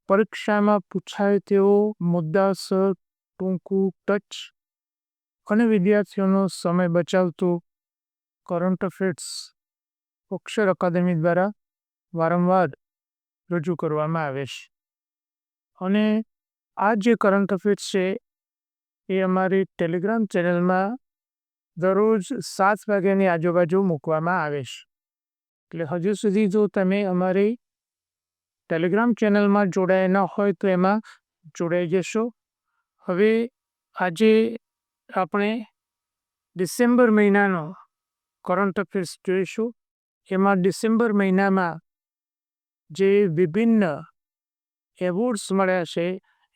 પરીક્ષામાં પૂછાય તેવો મુદ્દાસર, ટૂંકું, ટચ અને વિદ્યાર્થીઓનો સમય બચાવતું કરંટ અફેર્સ અક્ષર અકાદમી દ્વારા વારંવાર રજૂ કરવામાં આવે છે. અને આ જે કરંટ અફેર્સ છે એ અમારી ટેલિગ્રામ ચેનલમાં દરરોજ 7 વાગ્યાની આજુબાજુ મૂકવામાં આવે છે. એટલે હજુ સુધી જો તમે અમારી ટેલિગ્રામ ચેનલમાં જોડાયા ન હોય તો એમાં જોડાઈ જશો. હવે આજે આપણે ડિસેમ્બર મહિનાનો કરંટ અફેર્સ જોઈશું. એમાં ડિસેમ્બર મહિનામાં જે વિભિન્ન એવોર્ડ્સ મળ્યા છે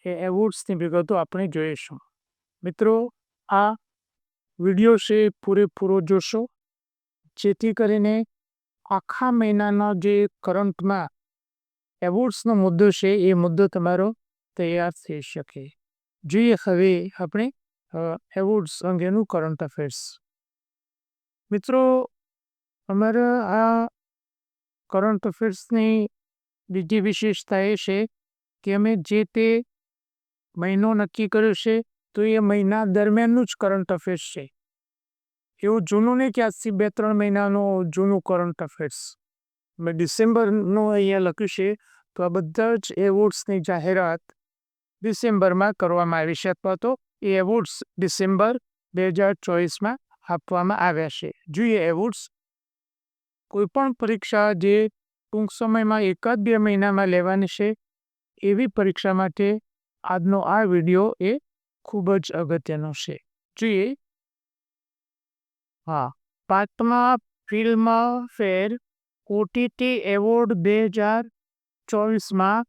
એ એવોર્ડ્સની વિગતો આપણે જોઈશું. મિત્રો, આ વિડીયો છે પૂરેપૂરો જોશો, જેથી કરીને આખા મહિનાના જે કરંટમાં એવોર્ડ્સનો મુદ્દો છે એ મુદ્દો તમારો તૈયાર થઈ શકે. જોઈએ હવે આપણે એવોર્ડ્સ અંગેનું કરંટ અફેર્સ. મિત્રો, અમારા આ કરંટ અફેર્સની બીજી વિશેષતા એ છે કે અમે જે તે મહિનો નક્કી કર્યો છે તો એ મહિના દરમિયાનનું જ કરંટ અફેર્સ છે. એવું જૂનું નહીં કે આજથી 2-3 મહિનાનું જૂનું કરંટ અફેર્સ. મેં ડિસેમ્બરનું અહીંયા લખ્યું છે તો આ બધા જ એવોર્ડ્સની જાહેરાત ડિસેમ્બરમાં કરવામાં આવી છે, અથવા તો એ એવોર્ડ્સ ડિસેમ્બર 2024માં આપવામાં આવ્યા છે. જોઈએ એવોર્ડ્સ. કોઈપણ પરીક્ષા જે ટૂંક સમયમાં 1-2 મહિનામાં લેવાની છે એવી પરીક્ષા માટે આજનો આ વિડીયો એ ખૂબ જ અગત્યનો છે. જોઈએ. 5મા ફિલ્મફેર ઓટીટી એવોર્ડ 2024માં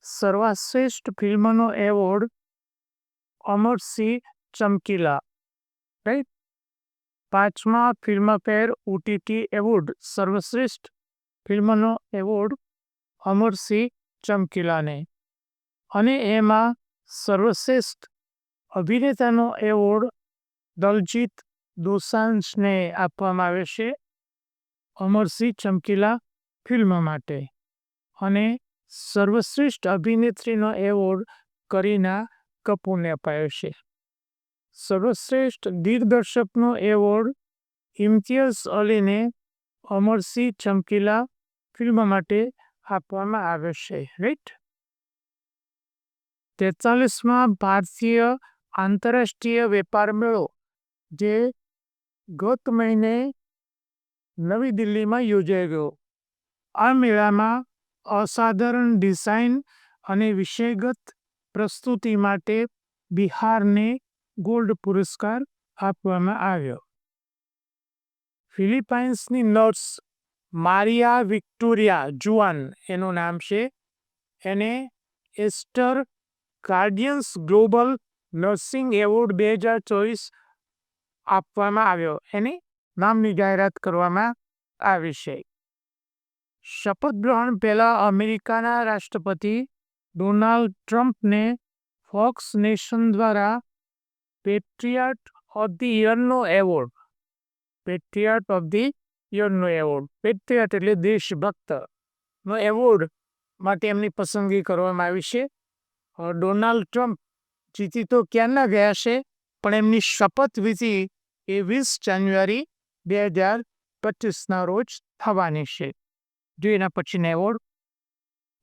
સર્વશ્રેષ્ઠ ફિલ્મનો એવોર્ડ અમરસિંહ ચમકીલા. રાઈટ. 5મા ફિલ્મફેર ઓટીટી એવોર્ડ સર્વશ્રેષ્ઠ ફિલ્મનો એવોર્ડ અમરસિંહ ચમકીલાને, અને એમાં સર્વશ્રેષ્ઠ અભિનેતાનો એવોર્ડ દલજીત દોસાંઝને આપવામાં આવે છે અમરસિંહ ચમકીલા ફિલ્મ માટે. અને સર્વશ્રેષ્ઠ અભિનેત્રીનો એવોર્ડ કરીના કપૂરને અપાયો છે. સર્વશ્રેષ્ઠ દિગ્દર્શકનો એવોર્ડ ઇમ્તિયાઝ અલીને અમરસિંહ ચમકીલા ફિલ્મ માટે આપવામાં આવ્યો છે. રાઈટ. 43મા ભારતીય આંતરરાષ્ટ્રીય વેપાર મેળો, જે ગત મહિને નવી દિલ્હીમાં યોજાઈ ગયો. આ મેળામાં અસાધારણ ડિઝાઇન અને વિષયગત પ્રસ્તુતિ માટે બિહારને ગોલ્ડ પુરસ્કાર આપવામાં આવ્યો. ફિલિપાઇન્સની નર્સ મારિયા વિક્ટોરિયા જુઆન એનું નામ છે, એને એસ્ટર ગાર્ડિયન્સ ગ્લોબલ નર્સિંગ એવોર્ડ 2024 આપવામાં આવ્યો. એની નામની જાહેરાત કરવામાં આવી છે. શપથ ગ્રહણ પહેલા અમેરિકાના રાષ્ટ્રપતિ ડોનાલ્ડ ટ્રમ્પને ફોક્સ નેશન દ્વારા પેટ્રિયટ ઓફ ધી યરનો એવોર્ડ પેટ્રિયટ એટલે દેશભક્તનો એવોર્ડ માટે એમની પસંદગી કરવામાં આવી છે. ડોનાલ્ડ ટ્રમ્પ જીતી તો ક્યારના ગયા છે, પણ એમની શપથવિધિ એ 20 જાન્યુઆરી 2025ના રોજ થવાની છે. જો એના પછીના એવોર્ડ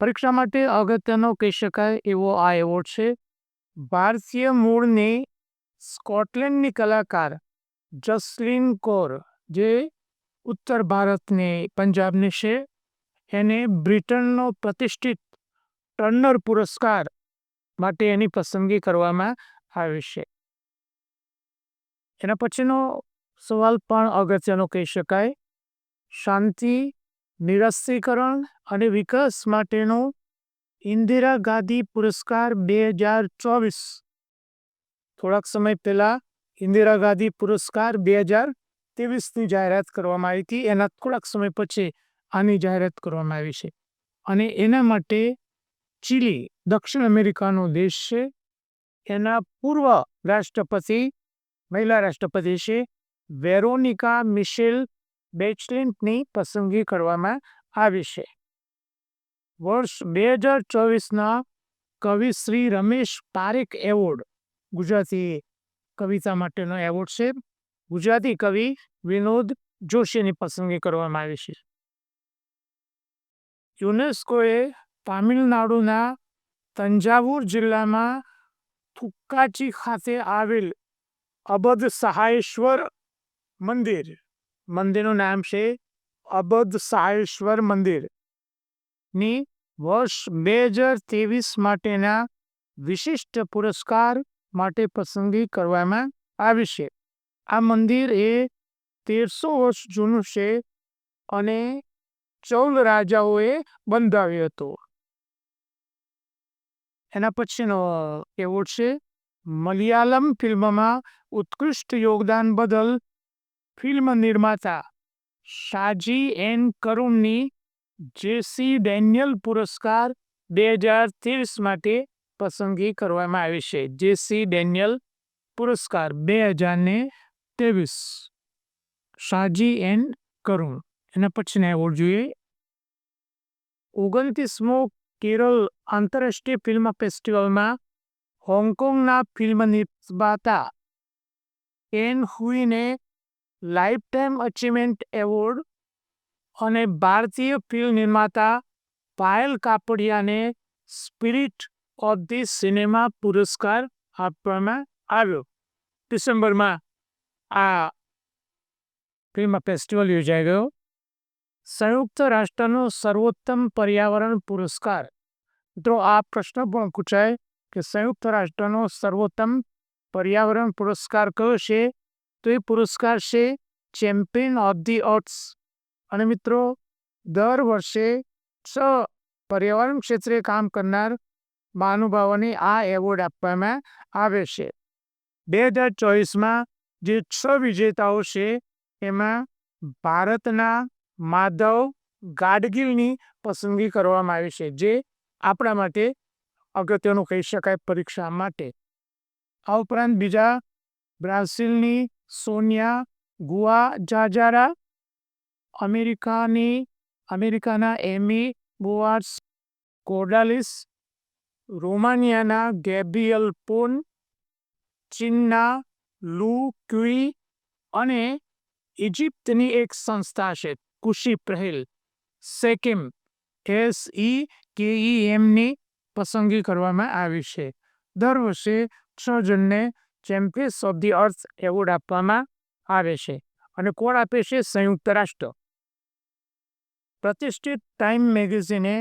પરીક્ષા માટે અગત્યનો કહી શકાય એવો આ એવોર્ડ છે. ભારતીય મૂળની સ્કોટલેન્ડની કલાકાર જસલીન કૌર, જે ઉત્તર ભારતની પંજાબની છે, એને બ્રિટનનો પ્રતિષ્ઠિત ટર્નર પુરસ્કાર માટે એની પસંદગી કરવામાં આવી છે. એના પછીનો સવાલ પણ અગત્યનો કહી શકાય. શાંતિ, નિરસ્ત્રીકરણ અને વિકાસ માટેનો ઇન્દિરા ગાંધી પુરસ્કાર 2024. થોડાક સમય પહેલા ઇન્દિરા ગાંધી પુરસ્કાર 2023ની જાહેરાત કરવામાં આવી હતી. એના થોડાક સમય પછી આની જાહેરાત કરવામાં આવી છે. અને એના માટે ચીલી, દક્ષિણ અમેરિકાનો દેશ છે, એના પૂર્વ રાષ્ટ્રપતિ, મહિલા રાષ્ટ્રપતિ છે વેરોનિકા મિશેલ બેચલેટની પસંદગી કરવામાં આવી છે. વર્ષ 2024ના કવિ શ્રી રમેશ પારેખ એવોર્ડ ગુજરાતી કવિતા માટેનો એવોર્ડ છે. ગુજરાતી કવિ વિનોદ જોશીની પસંદગી કરવામાં આવી છે. યુનેસ્કોએ તામિલનાડુના તંજાવુર જિલ્લામાં થુક્કાચી ખાતે આવેલ અબદ સહાયેશ્વર મંદિરનું નામ છે અબદ સહાયેશ્વર મંદિર ની વર્ષ 2023 માટેના વિશિષ્ટ પુરસ્કાર માટે પસંદગી કરવામાં આવી છે. આ મંદિર એ 1300 વર્ષ જૂનું છે અને 14 રાજાઓએ બંધાવ્યું હતું. એના પછીનો એવોર્ડ છે મલયાલમ ફિલ્મમાં ઉત્કૃષ્ટ યોગદાન બદલ ફિલ્મ નિર્માતા શાજી એન કરુણની જેસી ડેનિયલ પુરસ્કાર 2023 માટે પસંદગી કરવામાં આવી છે. જેસી ડેનિયલ પુરસ્કાર 2023 શાજી એન કરુણ. એના પછીના એવોર્ડ જોઈએ. 29મો કેરળ આંતરરાષ્ટ્રીય ફિલ્મ ફેસ્ટિવલમાં હોંગકોંગના ફિલ્મ નિર્માતા એન હુઈને લાઈફ ટાઈમ અચીવમેન્ટ એવોર્ડ અને ભારતીય ફિલ્મ નિર્માતા પાયલ કાપડિયાને સ્પિરિટ ઓફ ધી સિનેમા પુરસ્કાર આપવામાં આવ્યો. ડિસેમ્બરમાં આ ફિલ્મ ફેસ્ટિવલ યોજાઈ ગયો. સંયુક્ત રાષ્ટ્રનો સર્વોત્તમ પર્યાવરણ પુરસ્કાર. મિત્રો, આ પ્રશ્ન પણ પૂછાય કે સંયુક્ત રાષ્ટ્રનો સર્વોત્તમ પર્યાવરણ પુરસ્કાર કયો છે? તો એ પુરસ્કાર છે ચેમ્પિયન ઓફ ધી અર્થ્સ. અને મિત્રો, દર વર્ષે 6 પર્યાવરણ ક્ષેત્રે કામ કરનાર મહાનુભાવોને આ એવોર્ડ આપવામાં આવે છે. 2024માં જે 6 વિજેતાઓ છે એમાં ભારતના માધવ ગાડગીલની પસંદગી કરવામાં આવી છે, જે આપણા માટે અગત્યનું કહી શકાય પરીક્ષા માટે. આ ઉપરાંત બીજા બ્રાઝિલની સોનિયા ગુઆજાજારા, અમેરિકાના એમી બોઆર્સ કોર્ડાલિસ, રોમાનિયાના ગેબ્રિયલ પોન, ચીનના લુ ક્યુઈ અને ઇજિપ્તની એક સંસ્થા છે કુશી પહેલ સેકિમ SEKEMની પસંદગી કરવામાં આવી છે. દર વર્ષે 6 જણને champions of the earth award આપવામાં આવે છે. અને કોણ આપે છે? સંયુક્ત રાષ્ટ્ર. પ્રતિષ્ઠિત ટાઈમ મેગેઝિને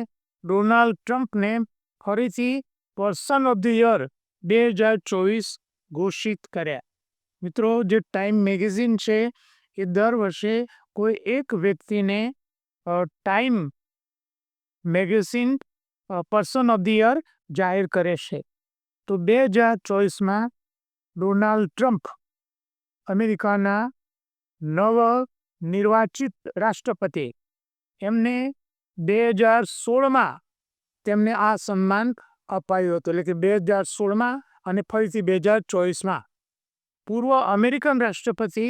ડોનાલ્ડ ટ્રમ્પને ફરીથી પર્સન ઓફ ધી યર 2024 ઘોષિત કર્યા. મિત્રો, જે ટાઈમ મેગેઝિન છે એ દર વર્ષે કોઈ એક વ્યક્તિને time magazine person of the year જાહેર કરે છે. તો 2024માં ડોનાલ્ડ ટ્રમ્પ અમેરિકાના નવ નિર્વાચિત રાષ્ટ્રપતિ, એમને 2016માં તેમને આ સન્માન અપાયું હતું. એટલે કે 2016માં અને ફરીથી 2024માં. પૂર્વ અમેરિકન રાષ્ટ્રપતિ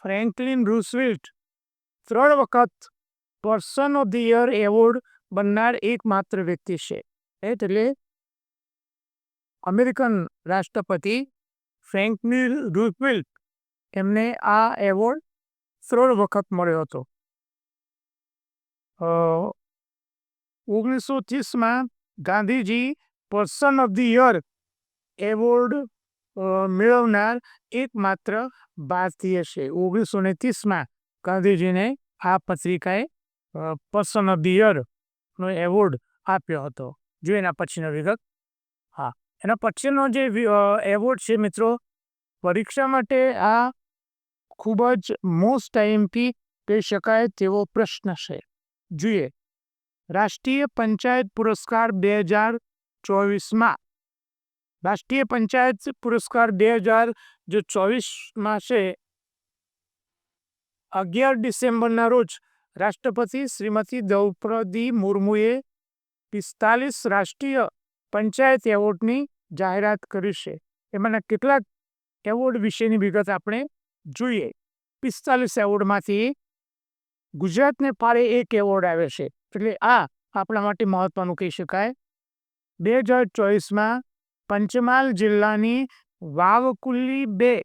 ફ્રેન્કલિન રૂઝવેલ્ટ 3 વખત person of the year award બનનાર એકમાત્ર વ્યક્તિ છે. એટલે અમેરિકન રાષ્ટ્રપતિ ફ્રેન્કલિન રૂઝવેલ્ટ એમને આ એવોર્ડ 3 વખત મળ્યો હતો. 1930માં Gandhiji person of the year award મેળવનાર એકમાત્ર ભારતીય છે. 1930માં ગાંધીજીને આ પત્રિકાએ પર્સન ઓફ ધી યરનો એવોર્ડ આપ્યો હતો. જો એના પછીનો વિગત. હા, એના પછીનો જે એવોર્ડ છે મિત્રો, પરીક્ષા માટે આ ખૂબ જ મોસ્ટ આઈએમપી કહી શકાય તેવો પ્રશ્ન છે. જોઈએ. રાષ્ટ્રીય પંચાયત પુરસ્કાર 2024માં. રાષ્ટ્રીય પંચાયત પુરસ્કાર 2024માં છે 11 ડિસેમ્બરના રોજ રાષ્ટ્રપતિ શ્રીમતી દ્રૌપદી મુર્મુએ 45 રાષ્ટ્રીય પંચાયત એવોર્ડની જાહેરાત કરી છે. એમાંના કેટલાક એવોર્ડ વિશેની વિગત આપણે જોઈએ. 45 એવોર્ડમાંથી ગુજરાતને પારે એક એવોર્ડ આવે છે. એટલે આ આપણા માટે મહત્વનું કહી શકાય. 2024માં પંચમહાલ જિલ્લાની વાવકુલ્લી 2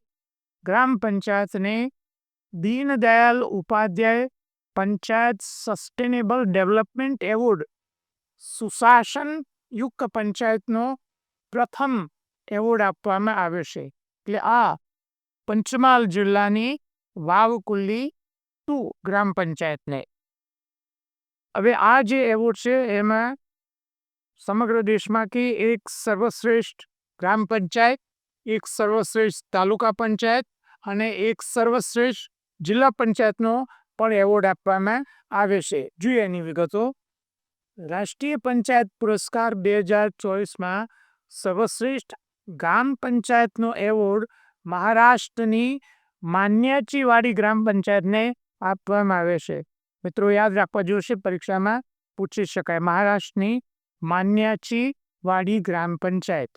ગ્રામ પંચાયતને Deendayal Upadhyay panchayat sustainable development award સુશાસન યુક્ત પંચાયતનો પ્રથમ એવોર્ડ આપવામાં આવ્યો છે. એટલે આ પંચમહાલ જિલ્લાની વાવકુલ્લી 2 ગ્રામ પંચાયતને. હવે આ જે એવોર્ડ છે એમાં સમગ્ર દેશમાંથી એક સર્વશ્રેષ્ઠ ગ્રામ પંચાયત, એક સર્વશ્રેષ્ઠ તાલુકા પંચાયત અને એક સર્વશ્રેષ્ઠ જિલ્લા પંચાયતનો પણ એવોર્ડ આપવામાં આવે છે. જોઈએ એની વિગતો. રાષ્ટ્રીય પંચાયત પુરસ્કાર 2024માં સર્વશ્રેષ્ઠ ગ્રામ પંચાયતનો એવોર્ડ મહારાષ્ટ્રની માન્યાચીવાડી ગ્રામ પંચાયતને આપવામાં આવે છે. મિત્રો યાદ રાખવા જોશે, પરીક્ષામાં પૂછી શકાય. મહારાષ્ટ્રની માન્યાચીવાડી ગ્રામ પંચાયત.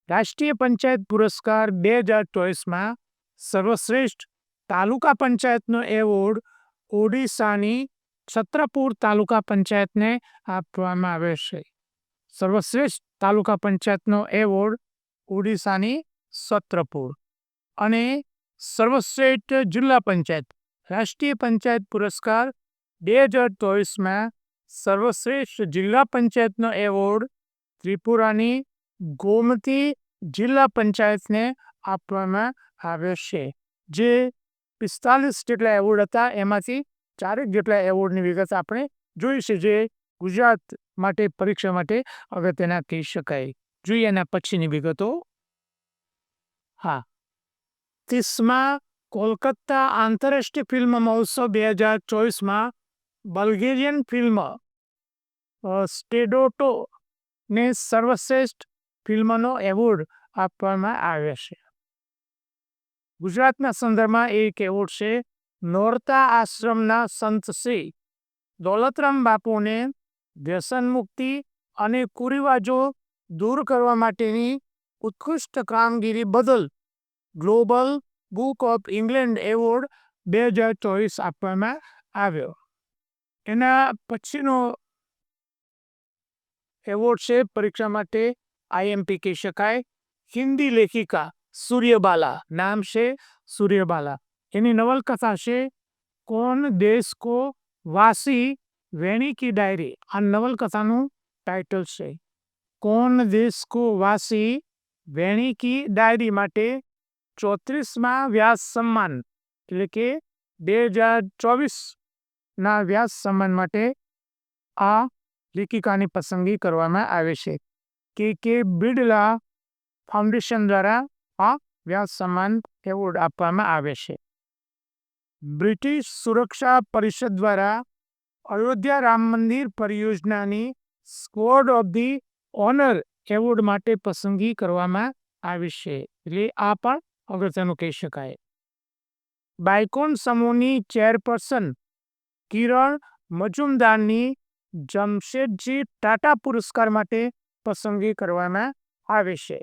રાષ્ટ્રીય પંચાયત પુરસ્કાર 2024માં સર્વશ્રેષ્ઠ તાલુકા પંચાયતનો એવોર્ડ ઓડિશાની છત્રપુર તાલુકા પંચાયતને આપવામાં આવે છે. સર્વશ્રેષ્ઠ તાલુકા પંચાયતનો એવોર્ડ ઓડિશાની છત્રપુર. અને સર્વશ્રેષ્ઠ જિલ્લા પંચાયત રાષ્ટ્રીય પંચાયત પુરસ્કાર 2024માં સર્વશ્રેષ્ઠ જિલ્લા પંચાયતનો એવોર્ડ ત્રિપુરાની ગોમતી જિલ્લા પંચાયતને આપવામાં આવ્યો છે. જે 45 જેટલા એવોર્ડ હતા એમાંથી 4 જેટલા એવોર્ડની વિગત આપણે જોઈશું, જે ગુજરાત માટે પરીક્ષા માટે અગત્યના કહી શકાય. જોઈએ એના પછીની વિગતો. હા, 30મા કોલકાતા આંતરરાષ્ટ્રીય ફિલ્મ મહોત્સવ 2024માં બલ્ગેરિયન ફિલ્મ સ્ટેડોટોને સર્વશ્રેષ્ઠ ફિલ્મનો એવોર્ડ આપવામાં આવ્યો છે. ગુજરાતના સંદર્ભમાં એક એવોર્ડ છે નોરતા આશ્રમના સંત શ્રી દોલતરામ બાપુને વ્યસન મુક્તિ અને કુરિવાજો દૂર કરવા માટેની ઉત્કૃષ્ટ કામગીરી બદલ global book of England award 2024 આપવામાં આવ્યો. એના પછીનો એવોર્ડ છે પરીક્ષા માટે આઈએમપી કહી શકાય, હિન્દી લેખિકા સૂર્યબાલા. નામ છે સૂર્યબાલા. એની નવલકથા છે કોન દેશ કો વાસી વેણી કી ડાયરી. આ નવલકથાનું ટાઇટલ છે. કોન દેશ કો વાસી વેણી કી ડાયરી માટે 34મા વ્યાસ સન્માન એટલે કે 2024ના વ્યાસ સન્માન માટે આ લેખિકાની પસંદગી કરવામાં આવે છે. કે બિરલા ફાઉન્ડેશન દ્વારા આ વ્યાસ સન્માન એવોર્ડ આપવામાં આવે છે. બ્રિટિશ સુરક્ષા પરિષદ દ્વારા અયોધ્યા રામ મંદિર પરિયોજનાની squad of the honour award માટે પસંદગી કરવામાં આવી છે. એટલે આ પણ અગત્યનું કહી શકાય. બાયકોન સમૂહની ચેરપર્સન કિરણ મજુમદારની જમશેદજી ટાટા પુરસ્કાર માટે પસંદગી કરવામાં આવે છે.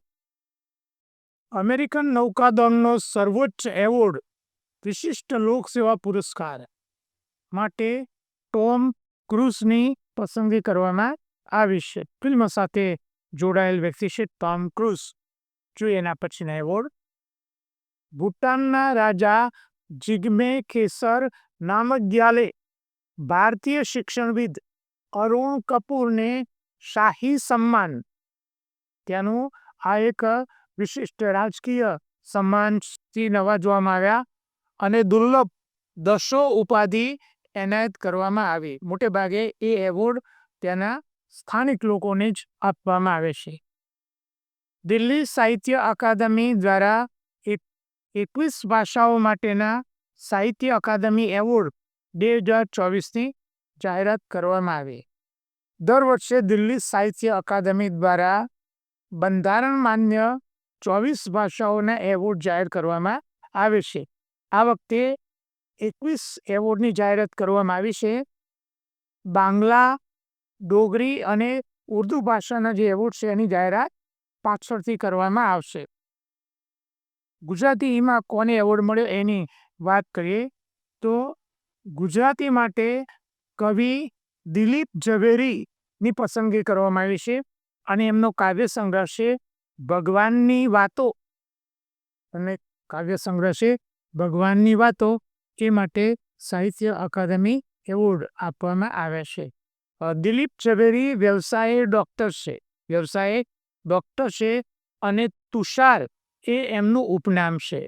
અમેરિકન નૌકાદળનો સર્વોચ્ચ એવોર્ડ વિશિષ્ટ લોકસેવા પુરસ્કાર માટે ટોમ ક્રૂઝની પસંદગી કરવામાં આવી છે. ફિલ્મ સાથે જોડાયેલ વ્યક્તિ છે ટોમ ક્રૂઝ. જોઈએ એના પછીના એવોર્ડ. ભૂટાનના રાજા જિગ્મે ખેસર નામગ્યાલે ભારતીય શિક્ષણવિદ અરુણ કપૂરને શાહી સન્માન, ત્યાંનું આ એક વિશિષ્ટ રાજકીય સન્માનથી નવાજવામાં આવ્યા અને દુર્લભ દશો ઉપાધિ એનાયત કરવામાં આવી. મોટે ભાગે એ એવોર્ડ ત્યાંના સ્થાનિક લોકોને જ આપવામાં આવે છે. દિલ્હી સાહિત્ય અકાદમી દ્વારા 21 ભાષાઓ માટેના સાહિત્ય અકાદમી એવોર્ડ 2024ની જાહેરાત કરવામાં આવી. દર વર્ષે દિલ્હી સાહિત્ય અકાદમી દ્વારા બંધારણ માન્ય 24 ભાષાઓના એવોર્ડ જાહેર કરવામાં આવે છે. આ વખતે 21 એવોર્ડની જાહેરાત કરવામાં આવી છે. બાંગ્લા, ડોગરી અને ઉર્દુ ભાષાના જે એવોર્ડ છે એની જાહેરાત પાછળથી કરવામાં આવશે. ગુજરાતીમાં કોને એવોર્ડ મળ્યો એની વાત કરીએ તો ગુજરાતી માટે કવિ દિલીપ ઝવેરીની પસંદગી કરવામાં આવી છે. અને એમનો કાવ્ય સંગ્રહ છે ભગવાનની વાતો, અને કાવ્ય સંગ્રહ છે ભગવાનની વાતો. એ માટે સાહિત્ય અકાદમી એવોર્ડ આપવામાં આવે છે. દિલીપ ઝવેરી વ્યવસાયે ડોક્ટર છે અને તુષાર એ એમનું ઉપનામ છે.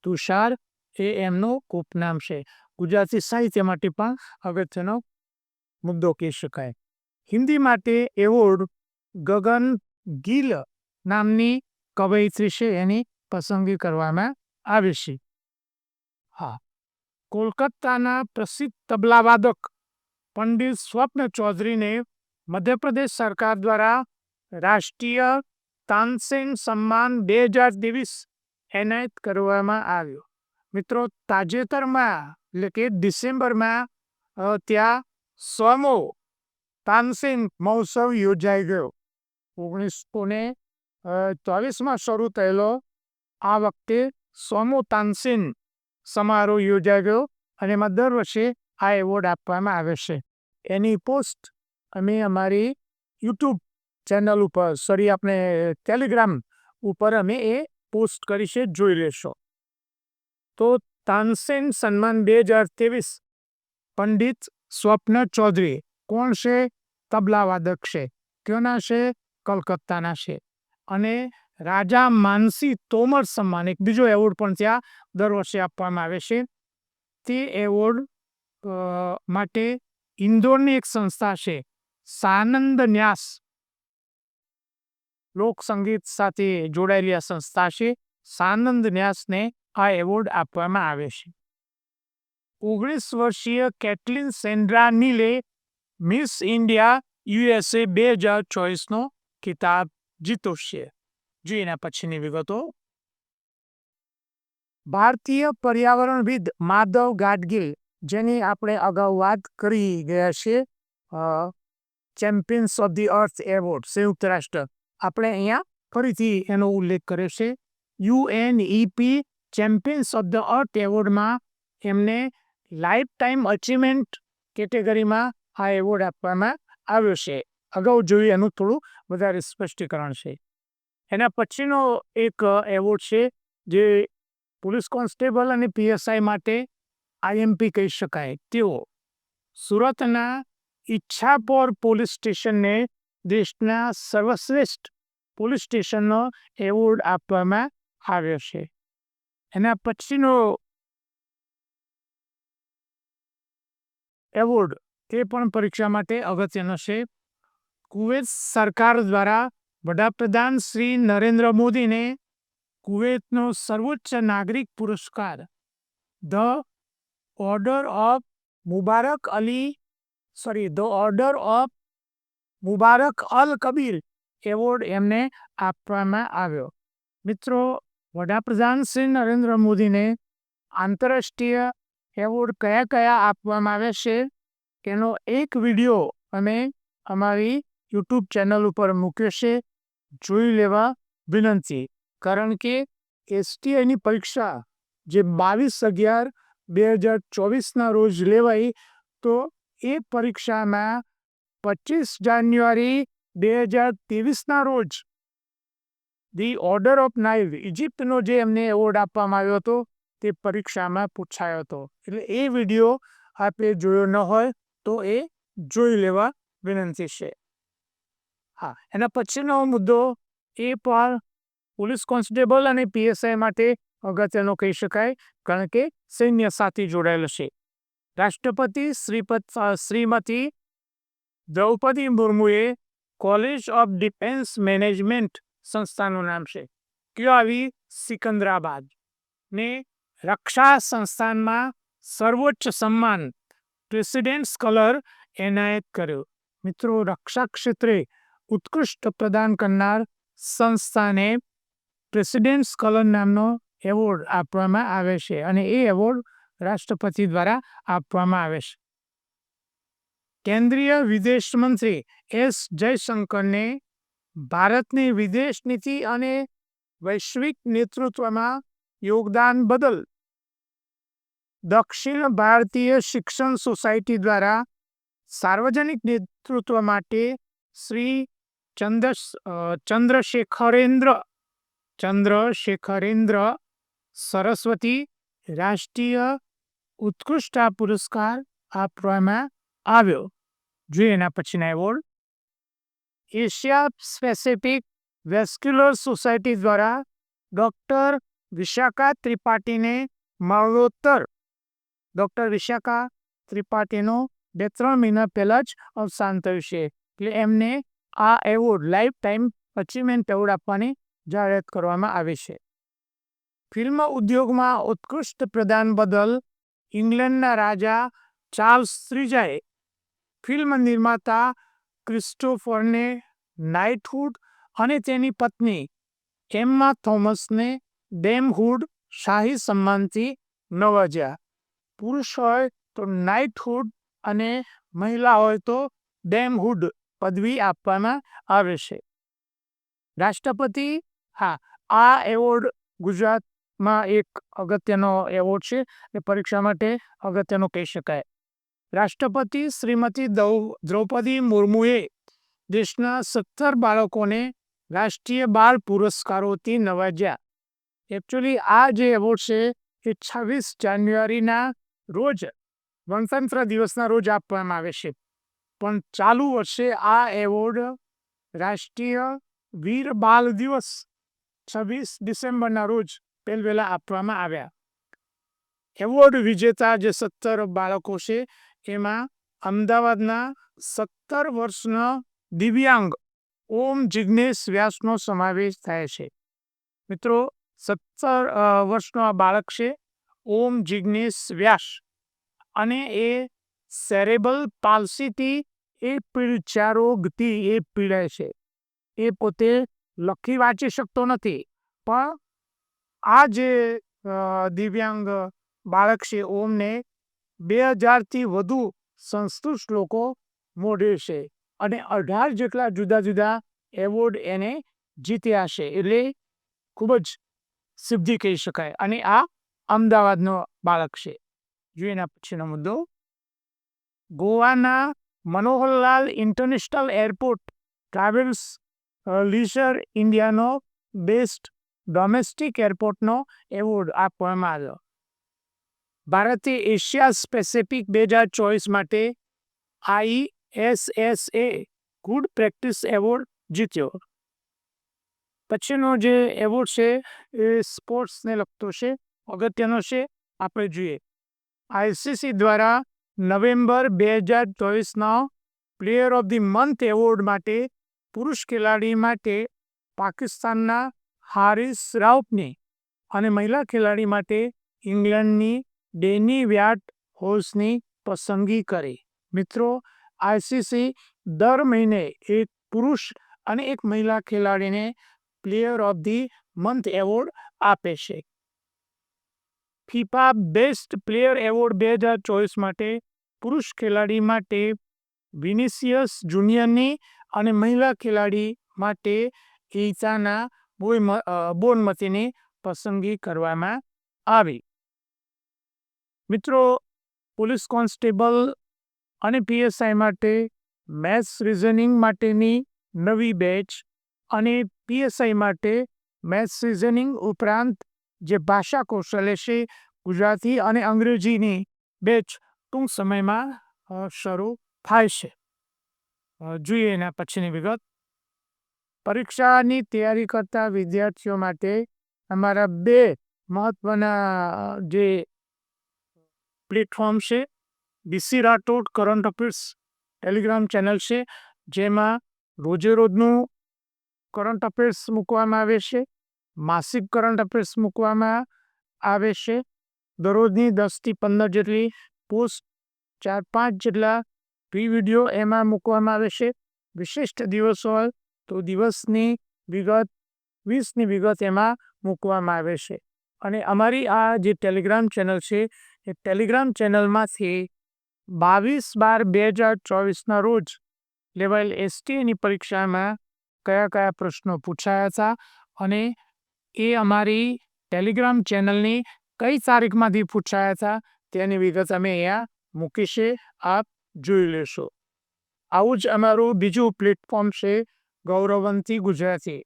તુષાર એ એમનું ઉપનામ છે. ગુજરાતી સાહિત્ય માટે પણ અગત્યનો મુદ્દો કહી શકાય. હિન્દી માટે એવોર્ડ ગગન ગિલ નામની કવયિત્રી છે, એની પસંદગી કરવામાં આવી છે. હા, કોલકાતાના પ્રસિદ્ધ તબલાવાદક પંડિત સ્વપ્ન ચૌધરીને મધ્યપ્રદેશ સરકાર દ્વારા રાષ્ટ્રીય તાનસેન સન્માન 2023 એનાયત કરવામાં આવ્યો. મિત્રો, તાજેતરમાં એટલે કે ડિસેમ્બરમાં ત્યાં 100મો તાનસેન મહોત્સવ યોજાઈ ગયો. 1924માં શરૂ થયેલો આ વખતે 100મો તાનસેન સમારોહ યોજાઈ ગયો, અને એમાં દર વર્ષે આ એવોર્ડ આપવામાં આવે છે. એની પોસ્ટ અમે અમારી યુટ્યુબ ચેનલ ઉપર, આપણે ટેલિગ્રામ ઉપર અમે એ પોસ્ટ કરી છે, જોઈ લેશો. તો તાનસેન સન્માન 2023 પંડિત સ્વપ્ન ચૌધરી કોણ છે? તબલાવાદક છે. ક્યોના છે? કલકત્તાના છે. અને રાજા માનસી તોમર સન્માન, એક બીજો એવોર્ડ પણ ત્યાં દર વર્ષે આપવામાં આવે છે. તે એવોર્ડ માટે ઇન્દોરની એક સંસ્થા છે, સાનંદ ન્યાસ, લોક સંગીત સાથે જોડાયેલી આ સંસ્થા છે. સાનંદ ન્યાસને આ એવોર્ડ આપવામાં આવે છે. 19 વર્ષીય કેટલિન સેન્ડ્રા નીલે મિસ ઇન્ડિયા USA 2024નો ખિતાબ જીત્યો છે. જોઈએ એના પછીની વિગતો. ભારતીય પર્યાવરણવિદ માધવ ગાડગીલ, જેની આપણે અગાઉ વાત કરી ગયા છે, champions of the earth award, સંયુક્ત રાષ્ટ્ર, આપણે અહીંયા ફરીથી એનો ઉલ્લેખ કર્યો છે. UNEP champions of the earth એવોર્ડમાં એમને લાઈફ ટાઈમ અચીવમેન્ટ કેટેગરીમાં આ એવોર્ડ આપવામાં આવ્યો છે. અગાઉ જોયું એનું થોડું વધારે સ્પષ્ટીકરણ છે. એના પછીનો એક એવોર્ડ છે જે પોલીસ કોન્સ્ટેબલ અને PSI માટે IMP કહી શકાય. તેઓ સુરતના ઈચ્છાપોર પોલીસ સ્ટેશનને દેશના સર્વશ્રેષ્ઠ પોલીસ સ્ટેશનનો એવોર્ડ આપવામાં આવ્યો છે. એના પછીનો એવોર્ડ તે પણ પરીક્ષા માટે અગત્યનો છે. કુવેત સરકાર દ્વારા વડાપ્રધાન શ્રી નરેન્દ્ર મોદીને કુવેતનો સર્વોચ્ચ નાગરિક પુરસ્કાર ધ ઓર્ડર ઓફ મુબારક અલ કબીર એવોર્ડ એમને આપવામાં આવ્યો. મિત્રો, વડાપ્રધાન શ્રી નરેન્દ્ર મોદીને આંતરરાષ્ટ્રીય એવોર્ડ કયા કયા આપવામાં આવે છે એનો એક વિડીયો અમે અમારી યુટ્યુબ ચેનલ ઉપર મૂક્યો છે, જોઈ લેવા વિનંતી. કારણ કે STIની પરીક્ષા જે 22/11/2024ના રોજ લેવાઈ, તો એ પરીક્ષામાં 25 જાન્યુઆરી 2023ના રોજ ધી ઓર્ડર ઓફ નાઇલ, ઇજિપ્તનો જે એમને એવોર્ડ આપવામાં આવ્યો હતો, તે પરીક્ષામાં પૂછાયો હતો. એટલે એ વિડીયો આપણે જોયો ન હોય તો એ જોઈ લેવા વિનંતી છે. હા, એના પછીનો મુદ્દો એ પણ પોલીસ કોન્સ્ટેબલ અને PSI માટે અગત્યનો કહી શકાય, કારણ કે સૈન્ય સાથે જોડાયેલો છે. રાષ્ટ્રપતિ શ્રીમતી દ્રૌપદી મુર્મુએ કોલેજ ઓફ ડિફેન્સ મેનેજમેન્ટ સંસ્થાનું નામ છે, કયો આવી? સિકંદરાબાદ ને રક્ષા સંસ્થાનમાં સર્વોચ્ચ સન્માન પ્રેસિડેન્ટ્સ કલર એનાયત કર્યો. મિત્રો, રક્ષા ક્ષેત્રે ઉત્કૃષ્ટ પ્રદાન કરનાર સંસ્થાને પ્રેસિડેન્ટ્સ કલર નામનો એવોર્ડ આપવામાં આવે છે, અને એ એવોર્ડ રાષ્ટ્રપતિ દ્વારા આપવામાં આવે છે. કેન્દ્રીય વિદેશ મંત્રી S જયશંકરને ભારતની વિદેશ નીતિ અને વૈશ્વિક નેતૃત્વમાં યોગદાન બદલ દક્ષિણ ભારતીય શિક્ષણ સોસાયટી દ્વારા સાર્વજનિક નેતૃત્વ માટે શ્રી ચંદ્રશેખરેન્દ્ર સરસ્વતી રાષ્ટ્રીય ઉત્કૃષ્ટતા પુરસ્કાર આપવામાં આવ્યો. જોઈએ એના પછીના award. Asia Pacific vascular society દ્વારા ડોક્ટર વિશાખા ત્રિપાઠીને મરણોત્તર. ડોક્ટર વિશાખા ત્રિપાઠીનો 2-3 મહિના પહેલા જ અવસાન થયું છે, એટલે એમને આ award life time achievement award આપવાની જાહેરાત કરવામાં આવી છે. ફિલ્મ ઉદ્યોગમાં ઉત્કૃષ્ટ પ્રદાન બદલ ઇંગ્લેન્ડના રાજા ચાર્લ્સ ત્રીજાએ ફિલ્મ નિર્માતા ક્રિસ્ટોફરને નાઇટહુડ અને તેની પત્ની એમ્મા થોમસને ડેમહુડ શાહી સન્માનથી નવાજ્યા. પુરુષ હોય તો નાઇટહુડ અને મહિલા હોય તો ડેમહુડ પદવી આપવામાં આવે છે. રાષ્ટ્રપતિ, આ એવોર્ડ ગુજરાતમાં એક અગત્યનો એવોર્ડ છે, એ પરીક્ષા માટે અગત્યનો કહી શકાય. રાષ્ટ્રપતિ શ્રીમતી દ્રૌપદી મુર્મુએ દેશના 17 બાળકોને રાષ્ટ્રીય બાળ પુરસ્કારોથી નવાજ્યા. એકચ્યુઅલી આ જે એવોર્ડ છે એ 26 જાન્યુઆરીના રોજ ગણતંત્ર દિવસના રોજ આપવામાં આવે છે, પણ ચાલુ વર્ષે આ એવોર્ડ રાષ્ટ્રીય વીર બાલ દિવસ 26 ડિસેમ્બરના રોજ પહેલા આપવામાં આવ્યા. એવોર્ડ વિજેતા જે 17 બાળકો છે એમાં અમદાવાદના 17 વર્ષના દિવ્યાંગ ઓમ જિજ્ઞેશ વ્યાસનો સમાવેશ થાય છે. મિત્રો, 17 વર્ષનો આ બાળક છે ઓમ જિજ્ઞેશ વ્યાસ, અને એ સેરેબલ પાલ્સીથી રોગથી એ પીડાય છે. એ પોતે લખી વાંચી શકતો નથી, પણ આ જે દિવ્યાંગ બાળક છે ઓમને 2000થી વધુ સંસ્કૃત શ્લોકો મોઢે છે, અને 18 જેટલા જુદા જુદા એવોર્ડ એને જીત્યા છે, એટલે ખૂબ જ સિદ્ધિ કહી શકાય. અને આ અમદાવાદનો બાળક છે. જોઈએ એના પછીનો મુદ્દો. ગોવાના Manoharlal international airport travels leisure ઇન્ડિયાનો બેસ્ટ ડોમેસ્ટિક એરપોર્ટનો એવોર્ડ આપવામાં આવ્યો. ભારતે એશિયા પેસિફિક 2024 માટે ISSA ગુડ પ્રેક્ટિસ એવોર્ડ જીત્યો. પછીનો જે એવોર્ડ છે એ સ્પોર્ટ્સને લગતો છે, અગત્યનો છે, આપણે જોઈએ. ICC દ્વારા નવેમ્બર 2024ના player of the month award માટે પુરુષ ખેલાડી માટે પાકિસ્તાનના હારિસ રાઉફની અને મહિલા ખેલાડી માટે ઇંગ્લેન્ડની ડેની વ્યાટ હોલ્સની પસંદગી કરી. મિત્રો, ICC દર મહિને એક પુરુષ અને એક મહિલા ખેલાડીને player of the month award આપે છે. ફિફા બેસ્ટ પ્લેયર એવોર્ડ 2024 માટે પુરુષ ખેલાડી માટે વિનિસિયસ જુનિયરની અને મહિલા ખેલાડી માટે ઇસાના બોનમતીની પસંદગી કરવામાં આવી. મિત્રો, પોલીસ કોન્સ્ટેબલ અને PSI માટે મેથ્સ રિઝનિંગ માટેની નવી બેચ અને PSI માટે મેથ્સ રિઝનિંગ ઉપરાંત જે ભાષા કૌશલ્ય છે ગુજરાતી અને અંગ્રેજીની બેચ ટૂંક સમયમાં શરૂ થાય છે. જોઈએ એના પછીની વિગત. પરીક્ષાની તૈયારી કરતા વિદ્યાર્થીઓ માટે અમારા 2 મહત્વના જે પ્લેટફોર્મ છે, BC Rathod current affairs Telegram channel છે, જેમાં રોજે રોજનું કરંટ અફેર્સ મૂકવામાં આવે છે, માસિક કરંટ અફેર્સ મૂકવામાં આવે છે, દરરોજની 10થી 15 જેટલી પોસ્ટ, 4-5 જેટલા વિડીયો એમાં મૂકવામાં આવે છે. વિશિષ્ટ દિવસ હોય તો દિવસની વિગત, 20ની વિગત એમાં મૂકવામાં આવે છે. અને અમારી આ જે ટેલિગ્રામ ચેનલ છે એ ટેલિગ્રામ ચેનલમાંથી 22/12/2024ના રોજ લેવલ STની પરીક્ષામાં કયા કયા પ્રશ્નો પૂછાયા હતા અને એ અમારી ટેલિગ્રામ ચેનલની કઈ તારીખમાંથી પૂછાયા હતા તેની વિગત અમે અહીંયા મૂકી છે, આપ જોઈ લેશો. આવું જ અમારું બીજું પ્લેટફોર્મ છે ગૌરવંતી ગુજરાતી.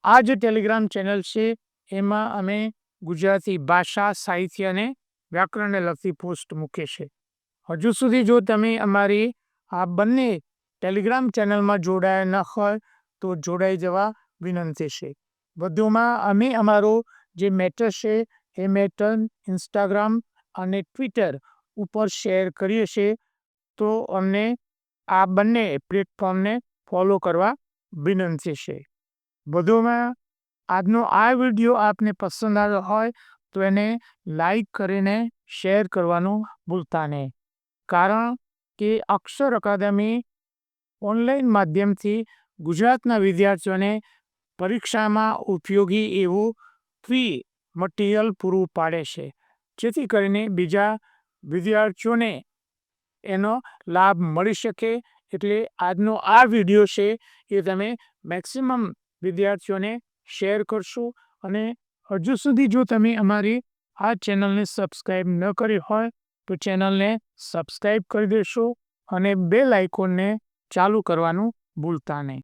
આ જે ટેલિગ્રામ ચેનલ છે એમાં અમે ગુજરાતી ભાષા, સાહિત્ય અને વ્યાકરણને લગતી પોસ્ટ મૂકીએ છીએ. હજુ સુધી જો તમે અમારી આ બંને ટેલિગ્રામ ચેનલમાં જોડાયા ન હોય તો જોડાઈ જવા વિનંતી છે. વધુમાં અમે અમારો જે મેટર છે એ મેટર ઇન્સ્ટાગ્રામ અને ટ્વિટર ઉપર શેર કરીએ છીએ, તો અમને આ બંને પ્લેટફોર્મને ફોલો કરવા વિનંતી છે. વધુમાં આજનો આ વિડીયો આપને પસંદ આવ્યો હોય તો એને લાઈક કરીને શેર કરવાનું ભૂલતા નહીં. કારણ કે અક્ષર અકાદમી ઓનલાઈન માધ્યમથી ગુજરાતના વિદ્યાર્થીઓને પરીક્ષામાં ઉપયોગી એવું ફ્રી મટીરિયલ પૂરું પાડે છે, જેથી કરીને બીજા વિદ્યાર્થીઓને એનો લાભ મળી શકે. એટલે આજનો આ વિડીયો છે એ તમે મેક્સિમમ વિદ્યાર્થીઓને શેર કરશો. અને હજુ સુધી જો તમે અમારી આ ચેનલને સબસ્ક્રાઈબ ન કરી હોય તો ચેનલને સબસ્ક્રાઈબ કરી દેશો અને બેલ આઇકોનને ચાલુ કરવાનું ભૂલતા નહીં.